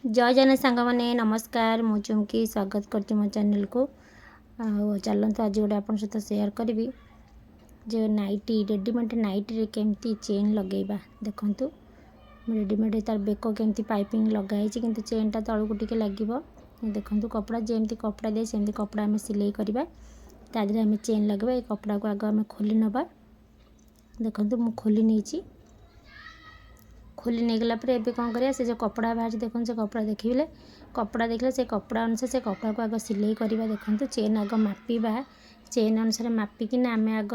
जय जन सांग मैंने नमस्कार मु चुमकी स्वागत करती मो चैनल को चलते आज गोटे आप सहित सेयार करी जो नाइटी रेडीमेड नाइटी केमती चेन लगेगा देखूँ रेडीमेड तार बेक केमती पाइपिंग लगाई कि चेनटा तलू को टिके लगे देखूँ कपड़ा जमी कपड़ा दिए सेमती कपड़ा आम सिलाई करवा तादेह आम चेन लगे ये कपड़ा को आग आम खोली नवा देखूँ मु खोली नहीं खोली नहीं गला पर एबे कौन करिया से जो कपड़ा बाहर देखो से कपड़ा देखिले कपड़ा देखले से कपड़ा अनुसार से कपड़ा को आग सिलाई करवा देखो चेन आग मापिबा चेन अनुसार मापिकिना आम आग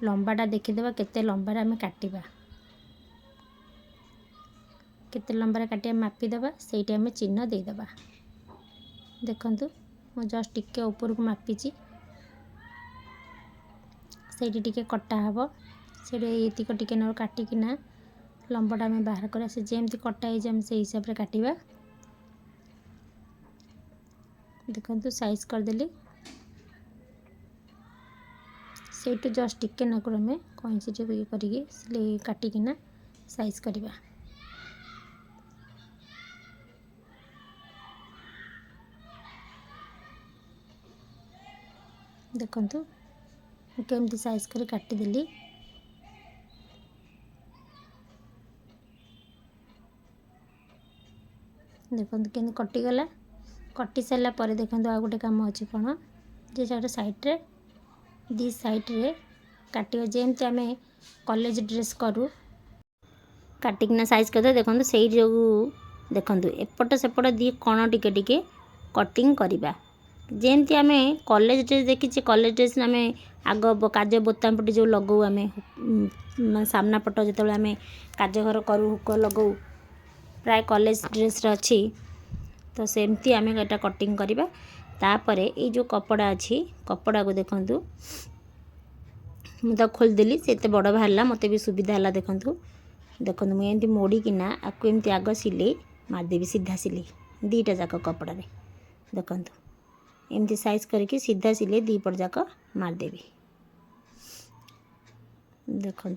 लंबाटा देखीदेवा केते लंबार आम काटिबा केते लंबार काटिया मापिदेवा सेठी आम चिन्ह देदेबा देखु मु जस्ट टिके ऊपर को मापिची सेठी टिके कटा हबो सेठी एतिक टिके न काटिकिना लंबाटा आम बाहर करा से जमती कटा है से हिसाब से काटिबा देखो साइज करदेली से जस्ट टिके नकुर आम कैंची टे करके काटिकिना साइज करवा देखु केमती साइज कर काटिदेली देखो कि कटिगला कटि सारा पर देखो आ गए कम अच्छे कौन जे सैड्रे दी सैड्रे काट जमती आम कॉलेज ड्रेस करूँ काटिकना साइज करदे देखो से जो देखो एपट सेपट दी कण टिके टिके कटिंग करवा जमती आम कॉलेज ड्रेस देखी कॉलेज ड्रेस आम आग काज बोताम पटे जो लगू आम सामना पट जो आम काज घर करूँ हुक लगू प्राय कॉलेज ड्रेस अच्छी तो सेमती आम एटा कटिंग करवा तापर ये जो कपड़ा अच्छी कपड़ा को देखूँ मुझे खोलदेली से बड़ बाहर मत भी सुविधा है देखूँ देखो मुझे मोड़ीकिना आपको एमती आग सिले मारदेवी सीधा सिले दीटा जाक कपड़ा देखूँ एमती साइज करके सीधा सिले दीपट जाक मारदेवी देखूँ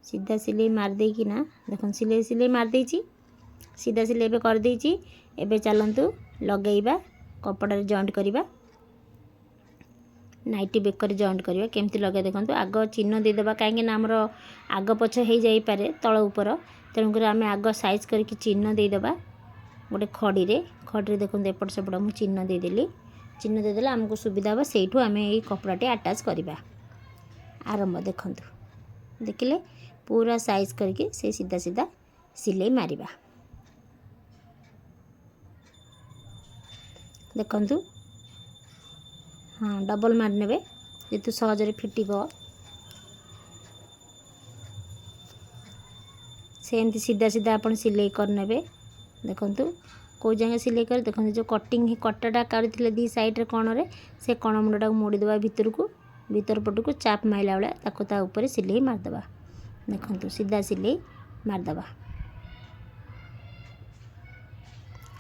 सीधा सिलाई मारदेकिना देखो सिलाई सिलाई मारदे सीधा सिलाई एबे कर देछि एबे चलंतु लगेइबा कपड़ा जॉइंट करवा नाइटी बेकर जॉइंट करवा केमती लगे देखो आग चिन्ह देदेबा कहीं आमर आग पछ हो जाई पारे तळ ऊपर तेणुकर आम आग साइज करके चिन्ह देदेबा गोटे खड़ी देखो एपट सेपट मु चिन्ह देदेली चिन्ह देदेले आमको सुविधा हे सेठू आम ये कपड़ाटी अटैच करवा आरंभ देखो देखिले पूरा साइज करके से सीधा सीधा सिलाई मारिबा देखंतु हाँ डबल मार नेबे जेतु सहजरे फिटिबो सेमती सीधा सीधा अपन सिलाई कर नेबे देखंतु को जगह सिलाई कर देखंतु जो कटिंग कटाटा करथिले दी साइड रे कोण रे से कोण मुंडा को मोड़ी देबा भीतर पट को चाप माइला बेला ताको ता ऊपर सिलाई मार देबा देखो सीधा सिलाई मारदबा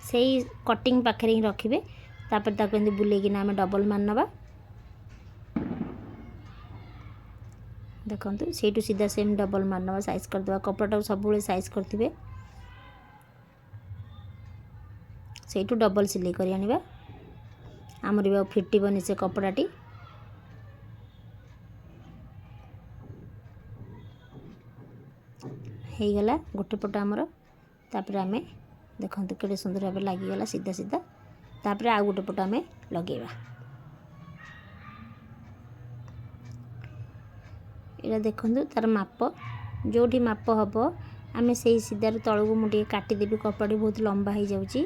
से कटिंग पाखे ही रखिए तापर ताको एंती बुलेकिना आम डबल मारनवा देखो से सीधा सेम डबल मारनवा साइज करदे कपड़ा सब साइज करते से डबल सिलाई कर आनिबा आमर भी फिटबनी से कपड़ाटी हो गला गोटे पट आमर तापर आम देखो केड़े सुंदर भाव लगिगला सीधा सीधा तापर आ गोटे पट आम लगेगा ये देखो तार माप जो माप हम आम से सीधार तलू को मुझे काटिदेवी कपड़ा बहुत लंबा हो जाऊँगी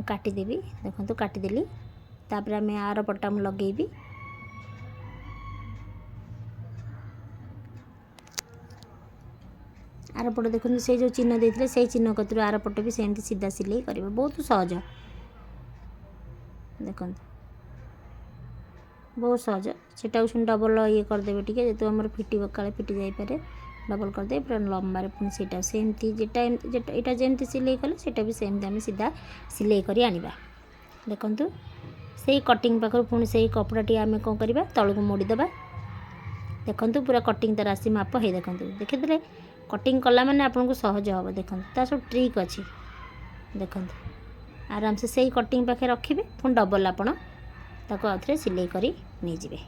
काटिदेवी देखो काटिदेली तापर आम आर पटा मु लगेबी आर पट देखो से जो चिन्ह देते से चिन्ह कतर आर पट भी सेमती सीधा सिलाई कर बहुत सहज देखो बहुत सहज सेटा डबल ये करदे टी जो आम फिट काले फिटी जापे डबल करदे पूरा लंबार पुणी से सेमती जेटा यहाँ जमती सिलाई कले सेटा भी सेमती आम सीधा सिलाई कर आनिबा देखो से कटिंग पाखर पुणी से कपड़ाटी आम कौन करवा तलू को मोड़ीदेबा देखो पूरा कटिंग तार आसी माप है देखो देखीदे कटिंग कला माने आपको सहज हम देखो ता सब ट्रिक अच्छी देखो आराम से सही कटिंग पाखे रखिए पुणी डबल आपण ताको आउथरे सिलाई करी नहीं जिवे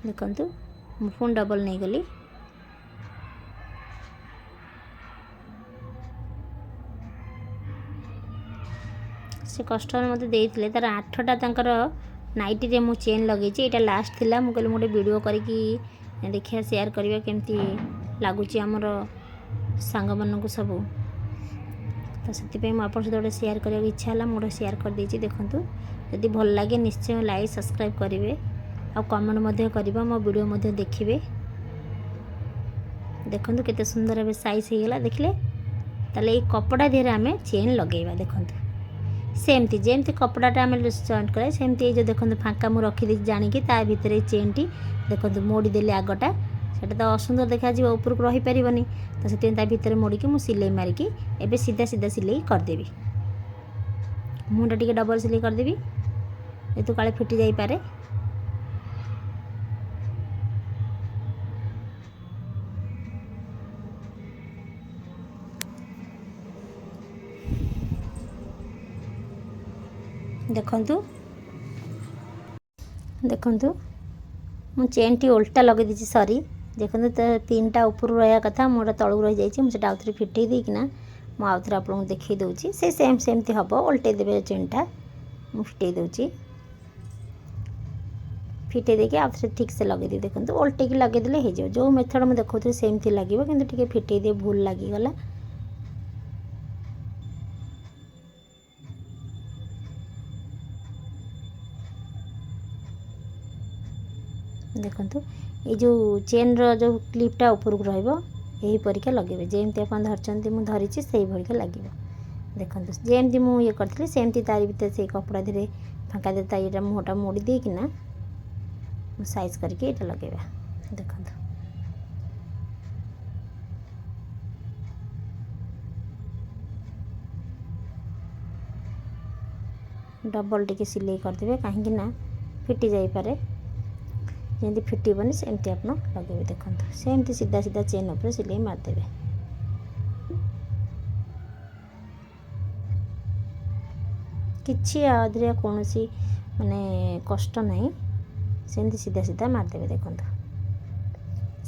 देखंतु मु पुणी डबल नहीं गली से कस्टमर मते देइथिले तार 8टा तांकर नाइटी रे मु चेन लगे ये लास्ट थिला मु कहले मोटे वीडियो करिकी देखिया शेयर करिया केमती लागुची हमर सांग मन को सब तो से मुझे गोटे शेयर करने इच्छा है मुझे शेयर कर देछि देखंतु यदि भल लगे निश्चय लाइक सब्सक्राइब करेंगे आ कमेंट करिबा मो वीडियो मध्य देखिए देखंतु केते सुंदर भाव साइज हो गला देखले ताले ये कपड़ा धीरे आम चेन लगेगा देखंतु सेमती जेमती कपड़ाटा आम जॉइंट करे सेमती जो देखो फाँका मुझे रखीदी जानिकी ता भितर चेन टी देखो मोड़ी देले आगटा सेटा तो असुंदर देखा ऊपर को रही पारिबनी तो से भितर मोड़िकी मुझे सिलाई मारिकी एबे सीधा सीधा सिलाई करदेवी मुंडा टिके डबल सिलाई करदेवी ये काले फिटी जाई पारे देखंतु देखंतु मु चेन टी उल्टा लगे दी सरी देखो तो पिनटा ऊपर रहा कथा मोटा तलू रही जाइए मुझे आउे फिटे देकिना मुझे आउे आपको देखी दूसरी से सेम सेमती हम उल्टे देवे चेनटा मुझे फिटे दूसरी फिटे देके आउे ठीक से लगे दी देखो उल्टे की लगेदे हो जो मेथड मुझे देखो सेमती लगे कि फिटे दे भूल लगिगला देखंतु ये जो चेन रो जो क्लिपटा ऊपर को रहिबो यही परिका लगेबे जेमती अपन धरचंती मु धरिछि सेही भरिका लागिबो देखंतु जेमती मु ये करथली सेमती तारी भीतर से कपड़ा धीरे फांका देता एटा मोटा मोड़ी दे कि ना साइज करके एटा लगेबा देखंतु डबल टिके सिलाई करदेबे कहीं ना फिटी जाई पारे जमी फिटबनी सेमती आप लगे देखो सेमती सीधा सीधा चेन उपर सिलाई मारदेवे किछि आदि कौन माने कष्ट नहीं सेमती सीधा सीधा मारदेवे देखो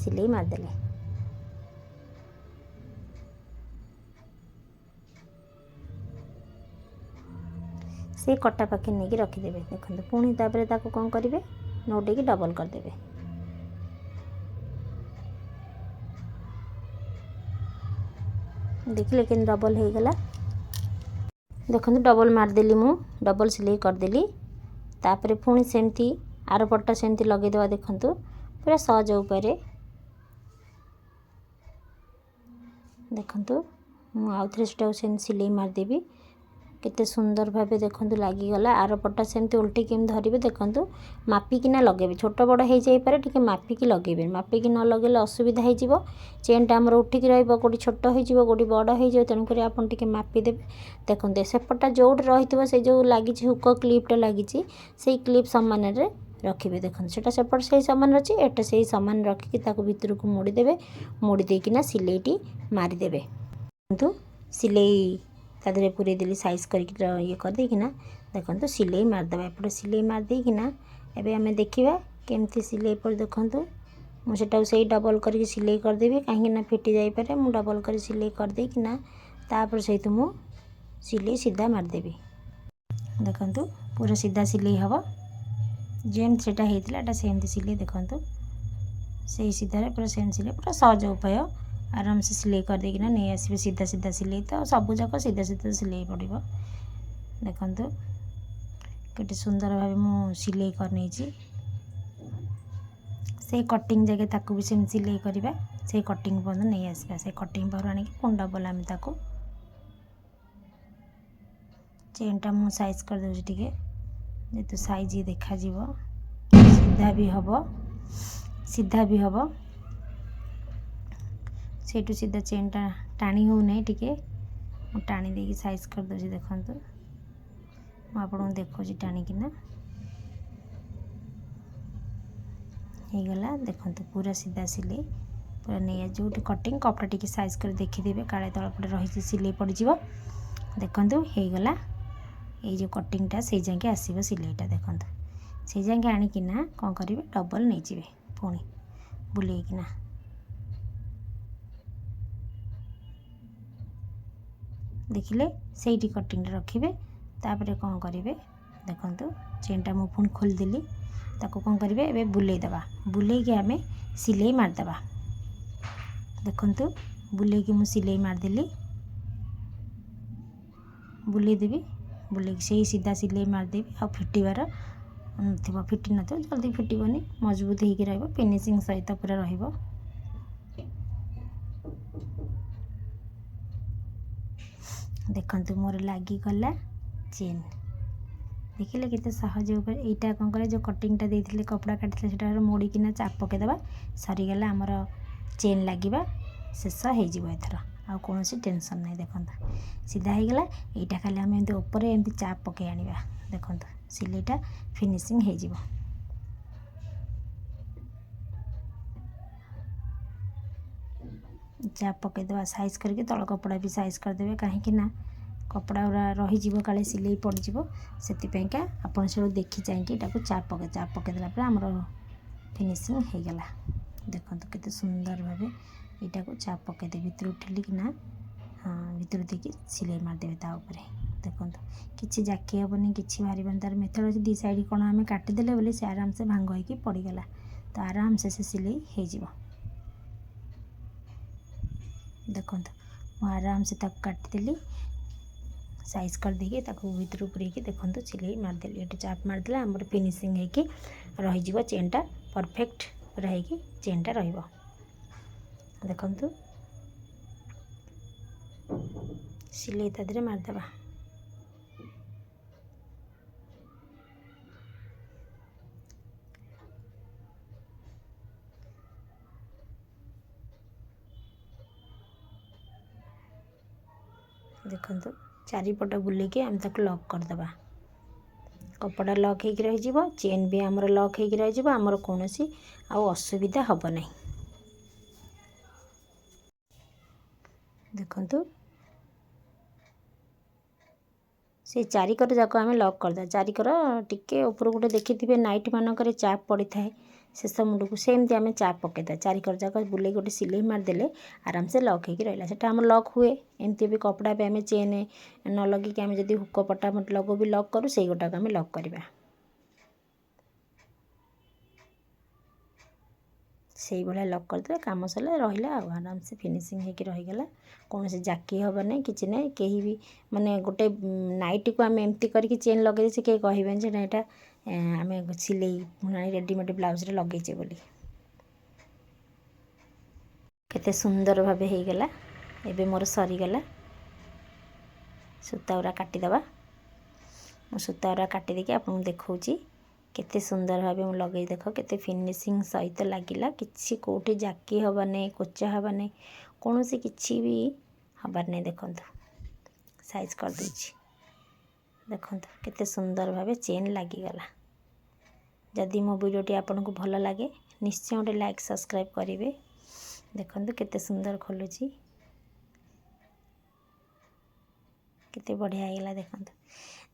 सिलाई मारदेले से कटा पाखे नहीं रखिदेवे देखो पुणी तापर ताको कौन करेंगे नोटे की डबल करदेवे देखिए कि डबल हो गला देखो डबल मारदेली मु डबल सिलाई करदेली तापर पुणी सेमती आर पट्टा सेमती लगेदेवा देखो पूरा सहज उपाय देखो मुझे से सिलाई मारदेवी केते सुंदर भावे देखो लगिगला आर पट्टा सेमती उल्टी केम धरवे देखो मापिकिना लगेबे छोट बड़ हो जापे टे मापिकी लगे मापिकी न लगे असुविधा हो चेनटा आमर उठिक रोटी छोट हो गोटी बड़ हो तेणुक आपड़ मापिदेवे देखते सेपटा जो रही से जो लगी हुक क्लिपटा लगी से क्लिप सामान रखिए देखो से सेपट से सामान अच्छी एटा से सामान रखिकी भितर को मोड़ीदेवे मोड़ी देकिना सिलाईटी मारिदेवे किंतु सिलाई तादे पूरे देली साइज करके ये कर देकिना देखो सिलाई मारदेवा एपटे सिलाई मार देकिना एबे हमें देखिबा केमती सिलाई पर देखो मुझे से डबल करके सिलाई करदेवी कहीं फिटी जाई पारे मु डबल कर सिलाई कर देकिना तापर से मु सिलाई सीधा मारदेवी देखो पूरा सीधा सिलाई हम जेमती सेटा होता है सेमती सिलाई देखो से सीधार पूरा सेम सिलाई पूरा सहज उपाय आराम से सिलाई कर देकिना नहीं आसबे सीधा सीधा सिलाई तो सब जाक सीधा सीधा सिलाई पड़ो देखो केटे सुंदर भाव मु सिलाई करनी से कटिंग जगह ताकू भी सेम सिलाई करवा से कटिंग बंद नहीं आसवा से कटिंग पर आनिक पुणी डबल आम ताकू चेनटा मु साइज कर दूँ टे जेतु साइज देखा सीधा भी हम सेठू सीधा चेनटा टाणी हो नहीं टे टाणी देकी साइज कर दूँ देखो मुझे देखो टाणिकिना ହେଇଗଲା ଦେଖନ୍ତୁ पूरा सीधा सिलाई पूरा नहीं जो कटिंग कपड़ा टी साइज कर देखीदे काले तलपटे रही सिलाई पड़ज देखु ହେଇଗଲା ये जो कटिंगटा से जाके आसो सिलाईटा देखो से जाके आणिकिना कौन करेंगे डबल नहीं जाए पुणी बुलेकिना देखिले से कटिंग रखिए तापर कौन करेंगे देखो चेनटा मु पुणी खोलदेली ताको कौन करेंगे ए बुलेदबा बुलेकी आम सिलाई मारदबा देखु बुलेकी मु सिलाई मारदेली बुलेदेवी बुले से सीधा सिलाई मारदेवी आ फिटार थी फिटी न जल्दी फिटबनी मजबूत हो फिनिशिंग सहित पूरा रहिबो देखंतु मोर लागी गला चेन देखिले केते सहज ऊपर एटा कौन करे जो कटिंगटा देथिले कपड़ा काटिले सेटा मोड़ीकिना चाप पकेदबा सरीगला आमर चेन लागिबा शेष हो जिवो एथर आ कौन टेंशन नहीं देखो सीधा हो गला यहाँ खाली आम एमती ऊपर एमती चाप पकई आनिबा देखो सिलाईटा फिनिशिंग हो जिवो चाप पकईदेवा साइज करके तल कपड़ा भी साइज करदे कहीं कपड़ा गुरा रही काले सिलाई पड़ज से आपड़ से देखी चाहिए यहाँ चाप पकईदेला आमर फिनिशिंग हो गला देखो केते सुंदर भाव यहाँ को चाप पकईदे भितर ठेलिकिना हाँ भितर देखिए सिलाई मारदेवे ताऊपर देखो किसी जाकी हेनी कि बाहर तार मेथड अच्छे दी साइड कौन आम काटिदेले बोले से आराम से भांग हो पड़गला तो आराम से सिलाई हो देखो मुझे आराम से काटिदेली साइज कर देके भितर पूरेकी देखो सिलाई मारदेली ये चाप मारदेला आम फिनिशिंग होगी रही चेनटा परफेक्ट पूरा होगी चेनटा देखु सिलाई तादे मारदेवा देखु चारिपट बुलेकी आम ताको लॉक करदबा कपड़ा लॉक हो रही चेन भी आमर लॉक हो रही आमर कौन असुविधा हम नहीं देखु से चारिकर जाक आम लॉक करदे चारिकर टिके ऊपर गोटे देखी नाइट मानक चाप पड़ी था शेष मुंड को सेमती आम चाप पकईदा चारिकर जाक बुले गोटे सिलाई मारदेले आराम से लॉक हो रहा है आम लॉक हुए एमती भी कपड़ा भी आम चेन न लगे आम जब हुक पटा लगो भी लॉक करूँ से गोटाक आम लॉक करवा से भाया लॉक करदे कम सरला रहा आराम से फिनिशिंग होगी रहीगला कौन से जाकी हम नहीं कि ना कहीं भी माने गोटे नाइट को आम एमती करके चेन लगे से कहीं कहे ना यहाँ आम सिलाई रेडीमेड ब्लाउज रे लगेचे बोली केते सुंदर भाव हो गला एबे मोर सरीगला सूता गुरा काटिदेवा मो सूता गुरा काटी देके आपको देखौची केते सुंदर भाव मुझे लगे देख केते फिनिशिंग सहित लगिला किसी कोठी जाकी हवा नहीं कोचा हवा नहीं कौन सी किसी भी हबार नहीं देखो साइज कर दीची देखो केते सुंदर भाव चेन लगिगला जदि मो वीडियोटी आपन को भल लगे निश्चय गोटे लाइक सब्सक्राइब करेंगे देखो केते सुंदर खोलुची केते बढ़िया होगा देखो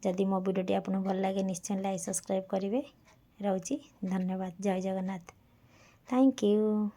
जदि मो वीडियोटी आपको भल लगे निश्चय लाइक सब्सक्राइब करेंगे रोची धन्यवाद जय जगन्नाथ थैंक यू।